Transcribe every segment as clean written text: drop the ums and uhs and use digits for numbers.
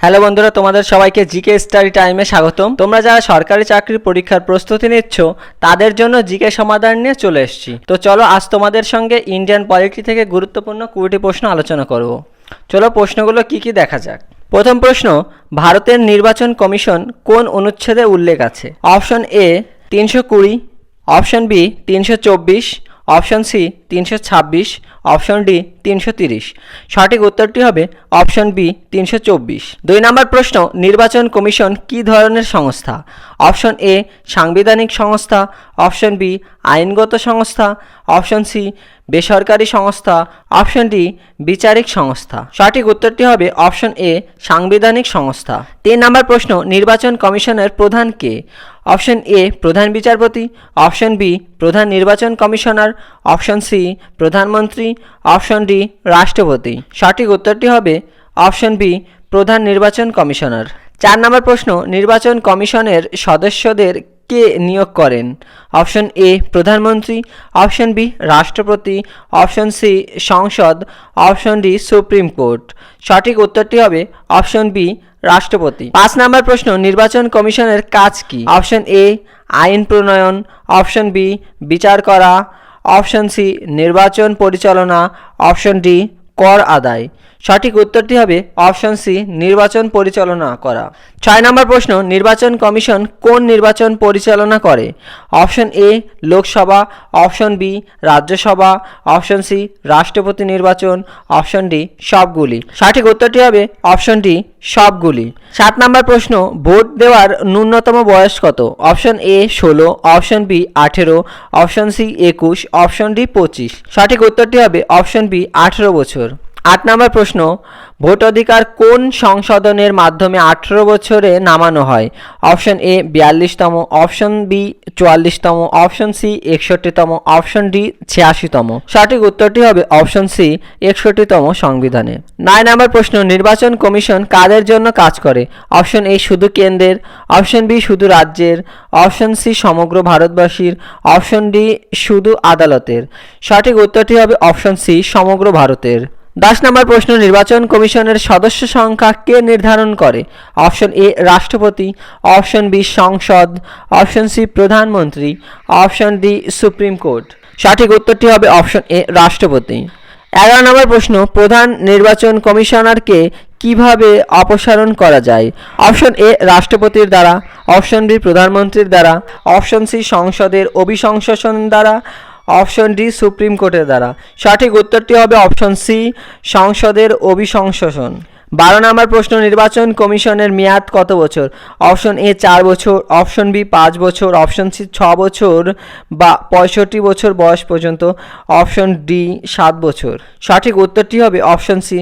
Hello বন্ধুরা, তোমাদের সবাইকে জিকে স্টাডি টাইমে স্বাগতম। তোমরা যারা সরকারি চাকরির পরীক্ষার প্রস্তুতি নিচ্ছ তাদের জন্য জিকে সমাধান নিয়ে চলে এসেছি। তো চলো আজ তোমাদের সঙ্গে ইন্ডিয়ান পলিটি থেকে গুরুত্বপূর্ণ 20টি প্রশ্ন আলোচনা করব। চলো প্রশ্নগুলো কি দেখা যাক। প্রথম প্রশ্ন, ভারতের নির্বাচন কমিশন কোন অনুচ্ছেদে উল্লেখ আছে? Option A 320, option B 324, option C 326, option D 330। সঠিক উত্তরটি হবে অপশন বি 324। 2 নম্বর প্রশ্ন, নির্বাচন কমিশন কি ধরনের সংস্থা? অপশন এ সাংবিধানিক সংস্থা, অপশন বি আইনগত সংস্থা, অপশন সি বেসরকারি সংস্থা, অপশন ডি বিচারিক সংস্থা। সঠিক উত্তরটি হবে অপশন এ সাংবিধানিক সংস্থা। 3 নম্বর প্রশ্ন, নির্বাচন কমিশনের প্রধান কে? অপশন এ প্রধান বিচারপতি, অপশন বি প্রধান নির্বাচন কমিশনার, অপশন সি প্রধানমন্ত্রী, অপশন ডি রাষ্ট্রপতি। সঠিক উত্তরটি হবে অপশন বি প্রধান নির্বাচন কমিশনার। 4 নম্বর প্রশ্ন, নির্বাচন কমিশনের সদস্যদের কে নিয়োগ করেন? অপশন এ প্রধানমন্ত্রী, অপশন বি রাষ্ট্রপতি, অপশন সি সংসদ, অপশন ডি সুপ্রিম কোর্ট। সঠিক উত্তরটি হবে অপশন বি রাষ্ট্রপতি। 5 নম্বর প্রশ্ন, নির্বাচন কমিশনের কাজ কি? অপশন এ আইন প্রণয়ন, অপশন বি বিচার করা, অপশন সি নির্বাচন পরিচালনা, অপশন ডি কর আদায়। সঠিক উত্তরটি হবে অপশন সি নির্বাচন পরিচালনা করা। 6 নম্বর প্রশ্ন, নির্বাচন কমিশন কোন নির্বাচন পরিচালনা করে? Option A Lok Sabha, option B Rajya Sabha, option C রাষ্ট্রপতি নির্বাচন, অপশন ডি সবগুলি। সঠিক উত্তরটি হবে অপশন ডি সবগুলি। 7 নম্বর প্রশ্ন, ভোট দেওয়ার ন্যূনতম বয়স কত? Option A 16, option B 18, option C 21, option D 25। সঠিক উত্তরটি হবে অপশন বি 18 বছর। 8 নম্বর প্রশ্ন, ভোটাধিকার কোন সংশোধনের মাধ্যমে 18 বছরে নামানো হয়? অপশন এ 42তম, অপশন বি 44তম, অপশন সি 61তম, অপশন ডি 86তম। সঠিক উত্তরটি হবে অপশন সি 61তম সংবিধানে। 9 নম্বর প্রশ্ন, নির্বাচন কমিশন কাদের জন্য কাজ করে? অপশন এ শুধু কেন্দ্রের, অপশন বি শুধু রাজ্যের, অপশন সি সমগ্র ভারতবাসীর, অপশন ডি শুধু আদালতের। সঠিক উত্তরটি হবে অপশন সি সমগ্র ভারতের। 10 নম্বর প্রশ্ন, নির্বাচন কমিশনের সদস্য সংখ্যা কে নির্ধারণ করে? অপশন এ রাষ্ট্রপতি, অপশন বি সংসদ, অপশন সি প্রধানমন্ত্রী, অপশন ডি সুপ্রিম কোর্ট। সঠিক উত্তরটি হবে অপশন এ রাষ্ট্রপতি। 11 নম্বর প্রশ্ন, প্রধান নির্বাচন কমিশনারকে কিভাবে অপসারণ করা যায়? অপশন এ রাষ্ট্রপতির দ্বারা, অপশন বি প্রধানমন্ত্রীর দ্বারা, অপশন সি সংসদের অভিশংসন দ্বারা, অপশন ডি সুপ্রিম কোর্টের দ্বারা। সঠিক উত্তরটি হবে অপশন সি সংসদের অভিশংসন। 12 নম্বর প্রশ্ন, নির্বাচন কমিশনের মেয়াদ কত বছর? অপশন এ 4 বছর, অপশন বি 5 বছর, অপশন সি 6 বছর বা 65 বছর বয়স পর্যন্ত, অপশন ডি 7 বছর। সঠিক উত্তরটি হবে অপশন সি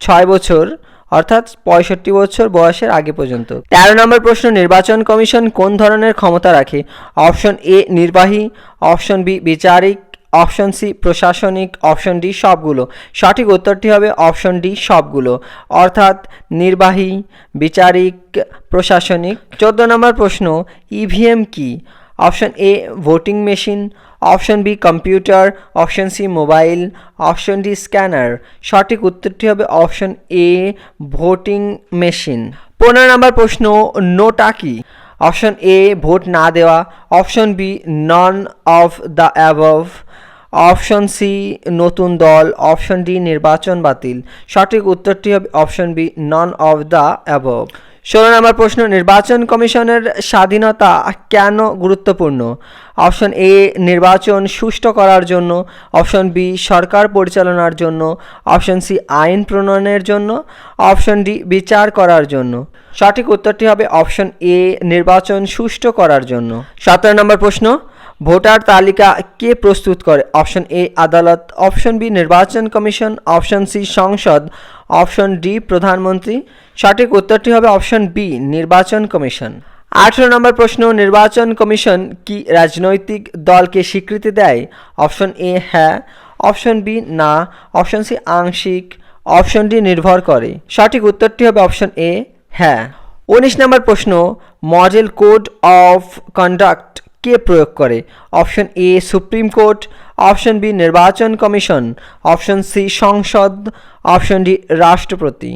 6 বছর, অর্থাৎ 65 বছর বয়সের আগে পর্যন্ত। 13 নম্বর প্রশ্ন, নির্বাচন কমিশন কোন ধরনের ক্ষমতা রাখে? অপশন এ নির্বাহী, অপশন বি বিচারিক, অপশন সি প্রশাসনিক, অপশন ডি সবগুলো। সঠিক উত্তরটি হবে অপশন ডি সবগুলো, অর্থাৎ নির্বাহী, বিচারিক, প্রশাসনিক। 14 নম্বর প্রশ্ন, ইভিএম কি? Option A voting machine, option B computer, option C mobile, option D scanner. সঠিক উত্তরটি হবে অপশন এ ভোটিং মেশিন। 15 নম্বর প্রশ্ন, নোটা কি? অপশন এ ভোট না দেওয়া, option B none of the above, option C নতুন দল, অপশন ডি নির্বাচন বাতিল। সঠিক উত্তরটি হবে option B none of the above. 16 নম্বর প্রশ্ন, নির্বাচন কমিশনের স্বাধীনতা কেন গুরুত্বপূর্ণ? অপশন এ নির্বাচন সুষ্ঠু করার জন্য, অপশন বি সরকার পরিচালনার জন্য, অপশন সি আইন প্রণয়নের জন্য, অপশন ডি বিচার করার জন্য। সঠিক উত্তরটি হবে অপশন এ নির্বাচন সুষ্ঠু করার জন্য। 17 নম্বর প্রশ্ন, ভোটার তালিকা কে প্রস্তুত করে? অপশন এ আদালত, অপশন বি নির্বাচন কমিশন, অপশন সি সংসদ, অপশন ডি প্রধানমন্ত্রী। সঠিক উত্তরটি হবে অপশন বি নির্বাচন কমিশন। 18 নম্বর প্রশ্ন, নির্বাচন কমিশন কি রাজনৈতিক দলকে স্বীকৃতি দেয়? অপশন এ হ্যাঁ, অপশন বি না, অপশন সি আংশিক, অপশন ডি নির্ভর করে। সঠিক উত্তরটি হবে অপশন এ হ্যাঁ। 19 নম্বর প্রশ্ন, মডেল কোড অফ কন্ডাক্ট কে প্রয়োগ করে? Option A Supreme Court, option B নির্বাচন কমিশন, অপশন সি সংসদ, অপশন ডি রাষ্ট্রপতি।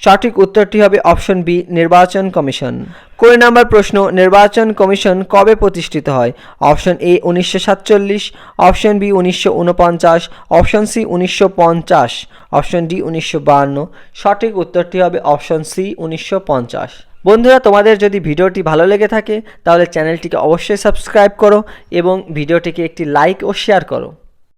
সঠিক উত্তরটি হবে অপশন বি, নির্বাচন কমিশন। 20 নম্বর প্রশ্ন, নির্বাচন কমিশন কবে প্রতিষ্ঠিত হয়? Option A 1947, option B 1949, option C 1950, option D 1952। সঠিক উত্তরটি হবে অপশন সি 1950। বন্ধুরা, তোমাদের যদি ভিডিওটি ভালো লেগে থাকে তাহলে চ্যানেলটিকে অবশ্যই সাবস্ক্রাইব করো এবং ভিডিওটিকে একটি লাইক ও শেয়ার করো।